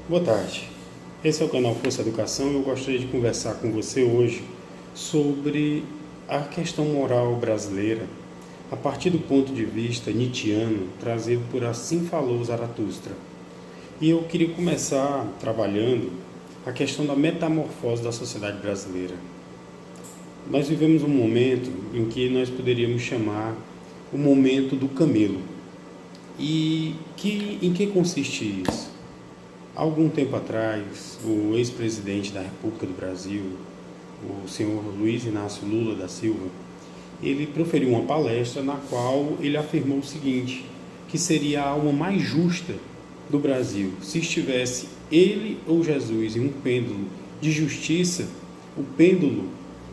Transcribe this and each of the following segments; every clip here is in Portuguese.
Boa tarde. Esse é o canal Força Educação e eu gostaria de conversar com você hoje sobre a questão moral brasileira a partir do ponto de vista nietzschiano trazido por Assim Falou Zaratustra. E eu queria começar trabalhando a questão da metamorfose da sociedade brasileira. Nós vivemos um momento em que nós poderíamos chamar o momento do camelo. E em que consiste isso? Há algum tempo atrás, o ex-presidente da República do Brasil, o senhor Luiz Inácio Lula da Silva, ele proferiu uma palestra na qual ele afirmou o seguinte, que seria a alma mais justa do Brasil. Se estivesse ele ou Jesus em um pêndulo de justiça, o pêndulo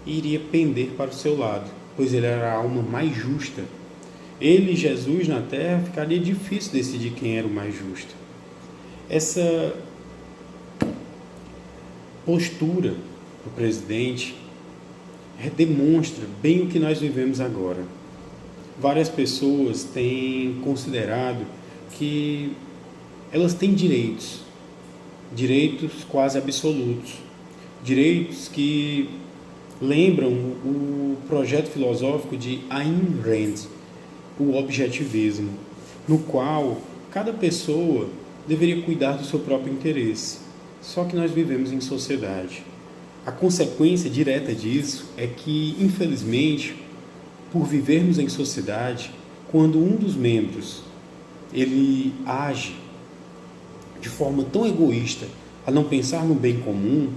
iria pender para o seu lado, pois ele era a alma mais justa. Ele e Jesus na terra, ficaria difícil decidir quem era o mais justo. Essa postura do presidente demonstra bem o que nós vivemos agora. Várias pessoas têm considerado que elas têm direitos quase absolutos, direitos que lembram o projeto filosófico de Ayn Rand, o objetivismo, no qual cada pessoa deveria cuidar do seu próprio interesse. Só que nós vivemos em sociedade. A consequência direta disso é que, infelizmente, por vivermos em sociedade, quando um dos membros ele age de forma tão egoísta a não pensar no bem comum,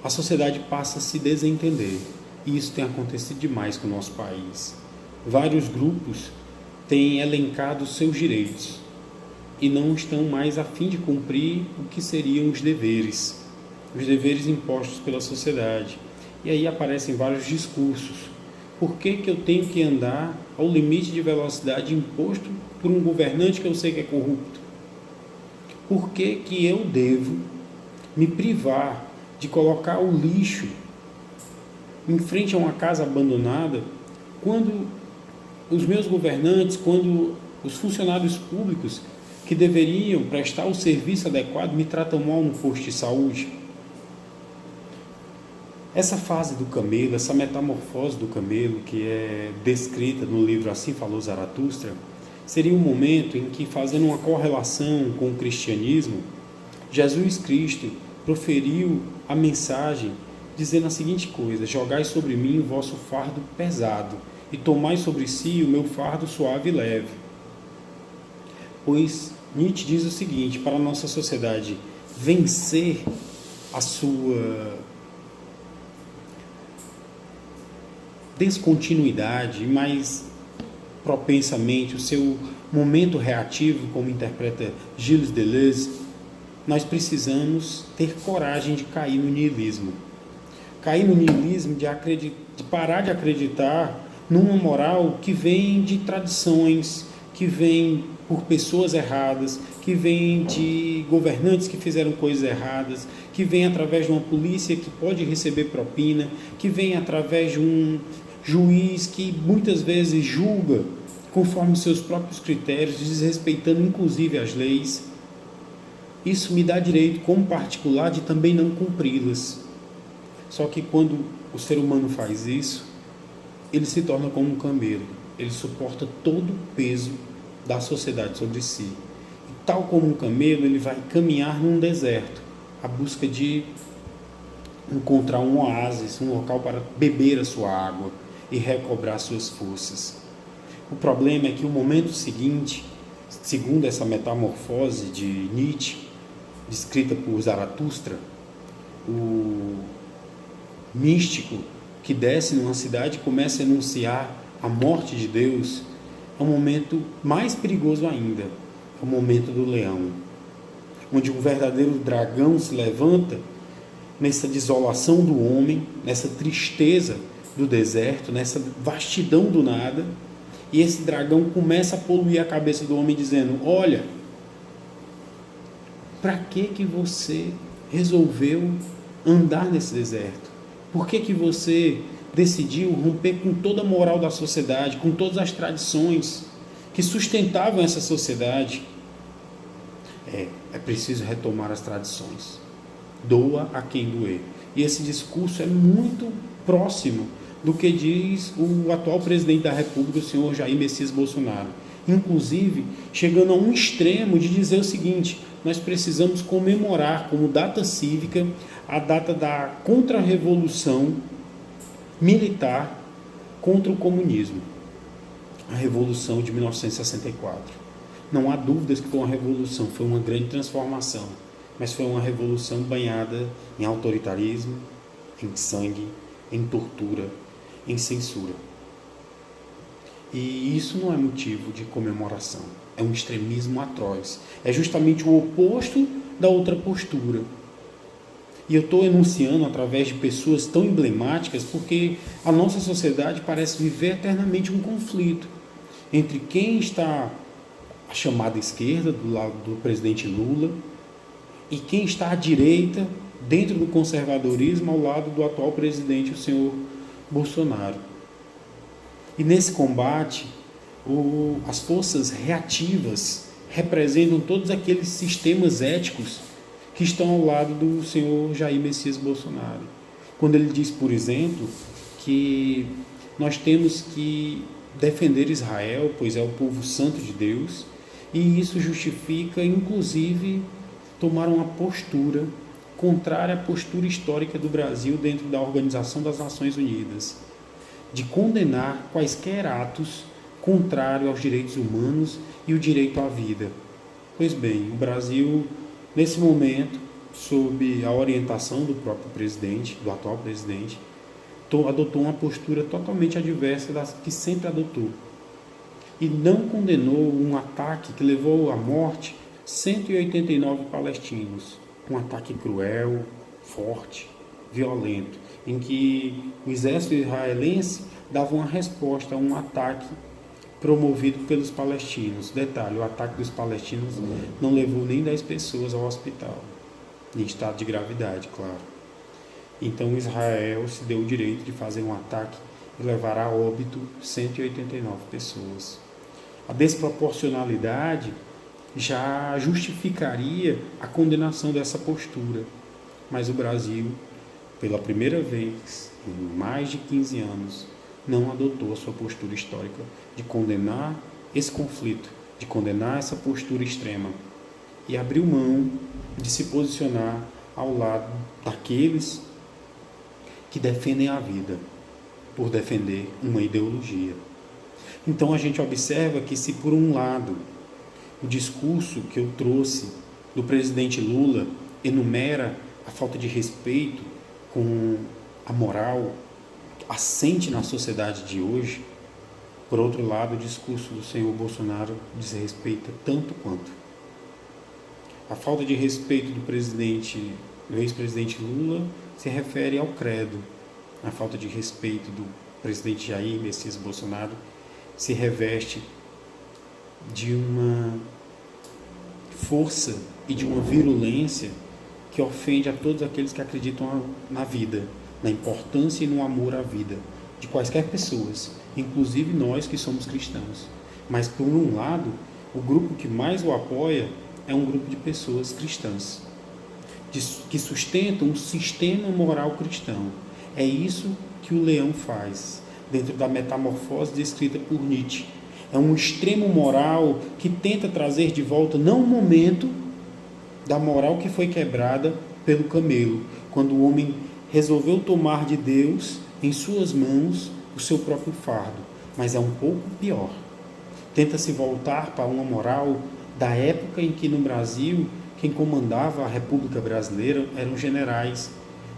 a sociedade passa a se desentender. E isso tem acontecido demais com o nosso país. Vários grupos têm elencado seus direitos e não estão mais a fim de cumprir o que seriam os deveres impostos pela sociedade. E aí aparecem vários discursos. Por que eu tenho que andar ao limite de velocidade imposto por um governante que eu sei que é corrupto? Por que eu devo me privar de colocar o lixo em frente a uma casa abandonada quando os meus governantes, quando os funcionários públicos que deveriam prestar o serviço adequado me tratam mal no posto de saúde? Essa fase do camelo, essa metamorfose do camelo que é descrita no livro Assim Falou Zaratustra, seria um momento em que, fazendo uma correlação com o cristianismo, Jesus Cristo proferiu a mensagem dizendo a seguinte coisa: jogai sobre mim o vosso fardo pesado e tomai sobre si o meu fardo suave e leve. Pois Nietzsche diz o seguinte: para a nossa sociedade vencer a sua descontinuidade, mais propensamente o seu momento reativo, como interpreta Gilles Deleuze, nós precisamos ter coragem de cair no niilismo. Cair no niilismo de parar de acreditar numa moral que vem de tradições, que vem por pessoas erradas, que vem de governantes que fizeram coisas erradas, que vem através de uma polícia que pode receber propina, que vem através de um juiz que muitas vezes julga conforme seus próprios critérios, desrespeitando inclusive as leis. Isso me dá direito, como particular, de também não cumpri-las. Só que quando o ser humano faz isso, ele se torna como um camelo. Ele suporta todo o peso da sociedade sobre si. E, tal como um camelo, ele vai caminhar num deserto, à busca de encontrar um oásis, um local para beber a sua água e recobrar suas forças. O problema é que o momento seguinte, segundo essa metamorfose de Nietzsche, descrita por Zaratustra, o místico que desce numa cidade e começa a anunciar a morte de Deus, é um momento mais perigoso ainda, é o momento do leão, onde um verdadeiro dragão se levanta nessa desolação do homem, nessa tristeza do deserto, nessa vastidão do nada, e esse dragão começa a poluir a cabeça do homem dizendo: olha, para que você resolveu andar nesse deserto? Por que você decidiu romper com toda a moral da sociedade, com todas as tradições que sustentavam essa sociedade? é preciso retomar as tradições. Doa a quem doer. E esse discurso é muito próximo do que diz o atual presidente da República, o senhor Jair Messias Bolsonaro. Inclusive, chegando a um extremo de dizer o seguinte: nós precisamos comemorar como data cívica a data da contra-revolução militar contra o comunismo, a Revolução de 1964. Não há dúvidas que foi uma revolução, foi uma grande transformação, mas foi uma revolução banhada em autoritarismo, em sangue, em tortura, em censura. E isso não é motivo de comemoração, é um extremismo atroz, é justamente o oposto da outra postura. E eu estou enunciando através de pessoas tão emblemáticas porque a nossa sociedade parece viver eternamente um conflito entre quem está à chamada esquerda, do lado do presidente Lula, e quem está à direita, dentro do conservadorismo, ao lado do atual presidente, o senhor Bolsonaro. E nesse combate, as forças reativas representam todos aqueles sistemas éticos que estão ao lado do senhor Jair Messias Bolsonaro. Quando ele diz, por exemplo, que nós temos que defender Israel, pois é o povo santo de Deus, e isso justifica, inclusive, tomar uma postura contrária à postura histórica do Brasil dentro da Organização das Nações Unidas, de condenar quaisquer atos contrários aos direitos humanos e o direito à vida. Pois bem, o Brasil, nesse momento, sob a orientação do próprio presidente, do atual presidente, adotou uma postura totalmente adversa das que sempre adotou. E não condenou um ataque que levou à morte 189 palestinos. Um ataque cruel, forte, violento, em que o exército israelense dava uma resposta a um ataque promovido pelos palestinos. Detalhe, o ataque dos palestinos não levou nem 10 pessoas ao hospital, em estado de gravidade, claro. Então Israel se deu o direito de fazer um ataque e levar a óbito 189 pessoas. A desproporcionalidade já justificaria a condenação dessa postura, mas o Brasil, pela primeira vez em mais de 15 anos, não adotou a sua postura histórica de condenar esse conflito, de condenar essa postura extrema, e abriu mão de se posicionar ao lado daqueles que defendem a vida por defender uma ideologia. Então a gente observa que, se por um lado o discurso que eu trouxe do presidente Lula enumera a falta de respeito com a moral assente na sociedade de hoje, por outro lado, o discurso do senhor Bolsonaro desrespeita tanto quanto. A falta de respeito do ex-presidente Lula se refere ao credo. A falta de respeito do presidente Jair Messias Bolsonaro se reveste de uma força e de uma virulência que ofende a todos aqueles que acreditam na vida, na importância e no amor à vida, de quaisquer pessoas, inclusive nós que somos cristãos. Mas, por um lado, o grupo que mais o apoia é um grupo de pessoas cristãs, que sustentam um sistema moral cristão. É isso que o leão faz, dentro da metamorfose descrita por Nietzsche. É um extremo moral que tenta trazer de volta, não o momento da moral que foi quebrada pelo camelo, quando o homem resolveu tomar de Deus em suas mãos o seu próprio fardo, mas é um pouco pior. Tenta-se voltar para uma moral da época em que no Brasil quem comandava a República Brasileira eram generais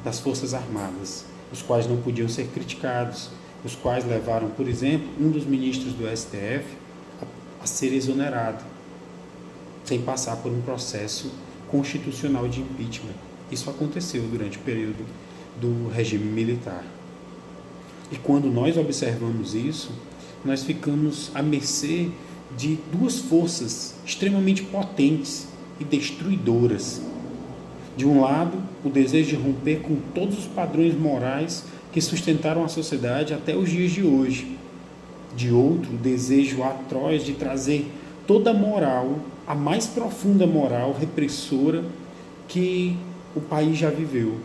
das Forças Armadas, os quais não podiam ser criticados, os quais levaram, por exemplo, um dos ministros do STF a ser exonerado, sem passar por um processo constitucional de impeachment. Isso aconteceu durante o período do regime militar. E quando nós observamos isso, nós ficamos à mercê de duas forças extremamente potentes e destruidoras. De um lado, o desejo de romper com todos os padrões morais que sustentaram a sociedade até os dias de hoje. De outro, o desejo atroz de trazer toda a moral a mais profunda moral repressora que o país já viveu.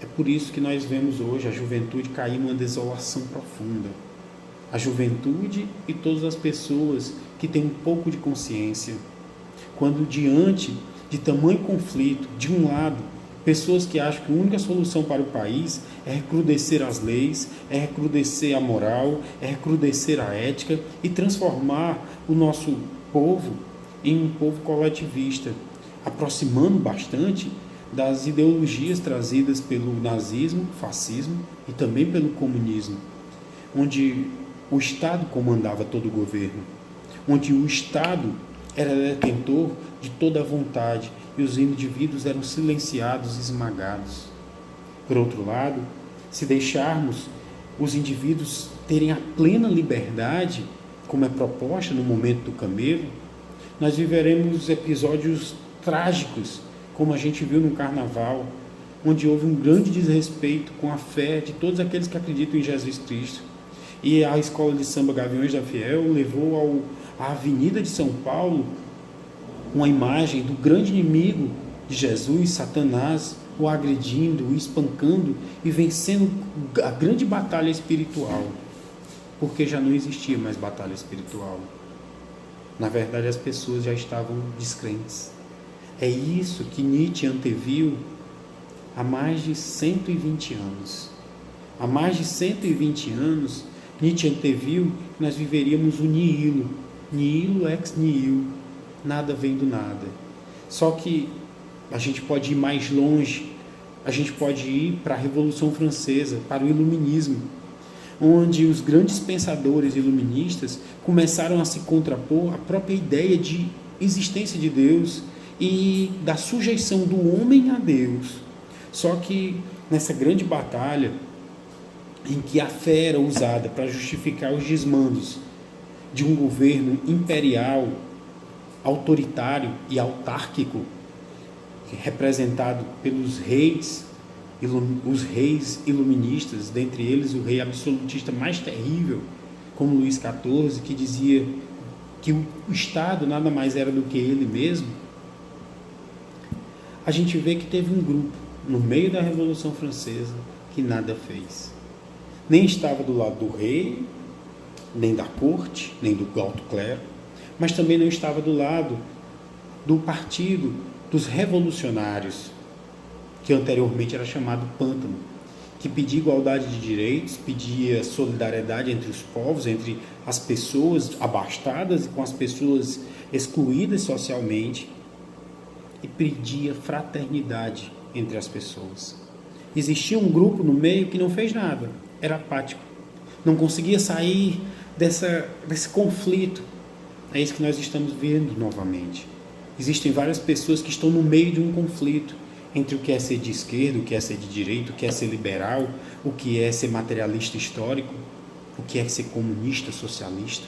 É por isso que nós vemos hoje a juventude cair numa desolação profunda. A juventude e todas as pessoas que têm um pouco de consciência. Quando diante de tamanho conflito, de um lado, pessoas que acham que a única solução para o país é recrudescer as leis, é recrudescer a moral, é recrudescer a ética e transformar o nosso povo em um povo coletivista, aproximando bastante das ideologias trazidas pelo nazismo, fascismo e também pelo comunismo, onde o Estado comandava todo o governo, onde o Estado era detentor de toda a vontade e os indivíduos eram silenciados e esmagados. Por outro lado, se deixarmos os indivíduos terem a plena liberdade, como é proposta no momento do Camelo, nós viveremos episódios trágicos, como a gente viu no Carnaval, onde houve um grande desrespeito com a fé de todos aqueles que acreditam em Jesus Cristo. E a escola de samba Gaviões da Fiel levou à Avenida de São Paulo uma imagem do grande inimigo de Jesus, Satanás, o agredindo, o espancando e vencendo a grande batalha espiritual, porque já não existia mais batalha espiritual. Na verdade, as pessoas já estavam descrentes. É isso que Nietzsche anteviu há mais de 120 anos. Há mais de 120 anos, Nietzsche anteviu que nós viveríamos o nihilo, nihilo ex nihilo, nada vem do nada. Só que a gente pode ir mais longe, a gente pode ir para a Revolução Francesa, para o Iluminismo, onde os grandes pensadores iluministas começaram a se contrapor à própria ideia de existência de Deus e da sujeição do homem a Deus. Só que nessa grande batalha, em que a fé era usada para justificar os desmandos de um governo imperial, autoritário e autárquico, representado pelos reis, os reis iluministas, dentre eles o rei absolutista mais terrível, como Luís XIV, que dizia que o Estado nada mais era do que ele mesmo. A gente vê que teve um grupo no meio da Revolução Francesa que nada fez. Nem estava do lado do rei, nem da corte, nem do alto clero, mas também não estava do lado do partido dos revolucionários, que anteriormente era chamado Pântano, que pedia igualdade de direitos, pedia solidariedade entre os povos, entre as pessoas abastadas e com as pessoas excluídas socialmente, e pedia fraternidade entre as pessoas. Existia um grupo no meio que não fez nada, era apático, não conseguia sair desse conflito. É isso que nós estamos vendo novamente. Existem várias pessoas que estão no meio de um conflito entre o que é ser de esquerda, o que é ser de direita, o que é ser liberal, o que é ser materialista histórico, o que é ser comunista, socialista.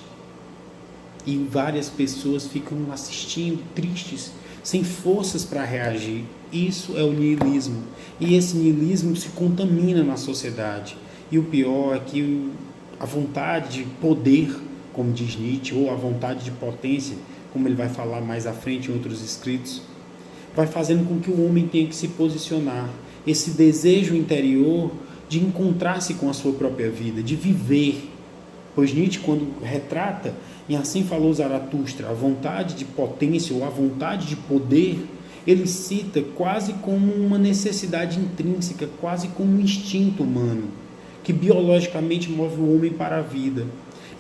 E várias pessoas ficam assistindo, tristes, sem forças para reagir. Isso é o niilismo. E esse niilismo se contamina na sociedade. E o pior é que a vontade de poder, como diz Nietzsche, ou a vontade de potência, como ele vai falar mais à frente em outros escritos, vai fazendo com que o homem tenha que se posicionar. Esse desejo interior de encontrar-se com a sua própria vida, de viver. Pois Nietzsche, quando retrata, e assim falou Zaratustra, a vontade de potência ou a vontade de poder, ele cita quase como uma necessidade intrínseca, quase como um instinto humano, que biologicamente move o homem para a vida.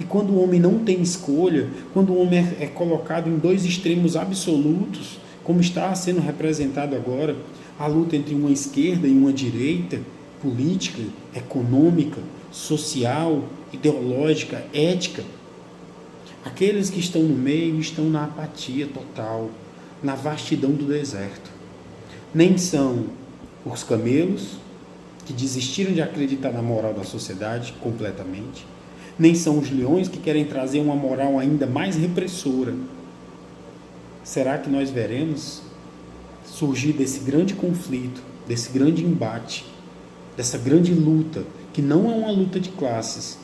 E quando o homem não tem escolha, quando o homem é colocado em dois extremos absolutos, como está sendo representado agora, a luta entre uma esquerda e uma direita, política, econômica, social, ideológica, ética, aqueles que estão no meio estão na apatia total, na vastidão do deserto. Nem são os camelos, que desistiram de acreditar na moral da sociedade completamente, nem são os leões que querem trazer uma moral ainda mais repressora. Será que nós veremos surgir desse grande conflito, desse grande embate, dessa grande luta, que não é uma luta de classes,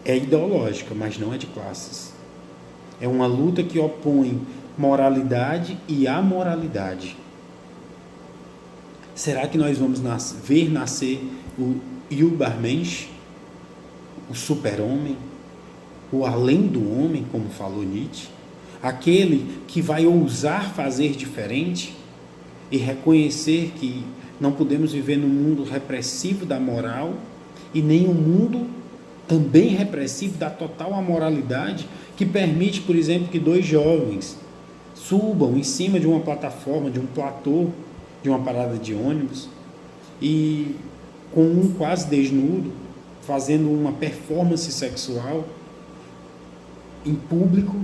é ideológica, mas não é de classes. É uma luta que opõe moralidade e amoralidade. Será que nós vamos ver nascer o Übermensch, o super-homem, o além do homem, como falou Nietzsche? Aquele que vai ousar fazer diferente e reconhecer que não podemos viver num mundo repressivo da moral e nem um mundo também repressivo da total amoralidade, que permite, por exemplo, que dois jovens subam em cima de uma plataforma, de um platô, de uma parada de ônibus, e com um quase desnudo, fazendo uma performance sexual em público,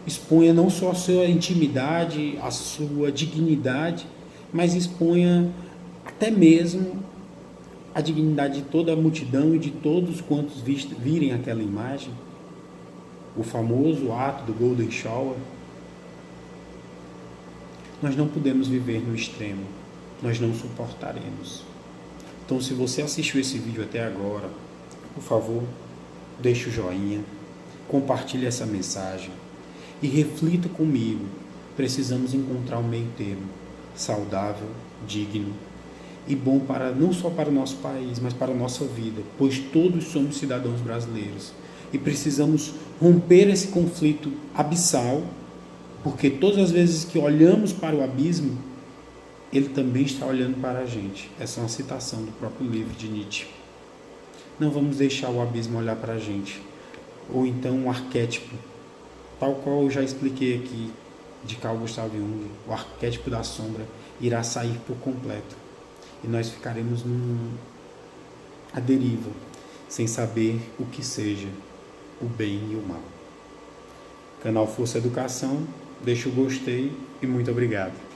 exponha não só a sua intimidade, a sua dignidade, mas exponha até mesmo a dignidade de toda a multidão e de todos quantos virem aquela imagem, o famoso ato do Golden Shower. Nós não podemos viver no extremo, nós não suportaremos. Então, se você assistiu esse vídeo até agora, por favor, deixe o joinha, compartilhe essa mensagem e reflita comigo. Precisamos encontrar um meio termo saudável, digno e bom para não só para o nosso país, mas para a nossa vida, pois todos somos cidadãos brasileiros e precisamos romper esse conflito abissal, porque todas as vezes que olhamos para o abismo, ele também está olhando para a gente. Essa é uma citação do próprio livro de Nietzsche. Não vamos deixar o abismo olhar para a gente, ou então um arquétipo, tal qual eu já expliquei aqui, de Carl Gustav Jung, o arquétipo da sombra irá sair por completo e nós ficaremos à deriva, sem saber o que seja o bem e o mal. Canal Força Educação, deixa o gostei e muito obrigado.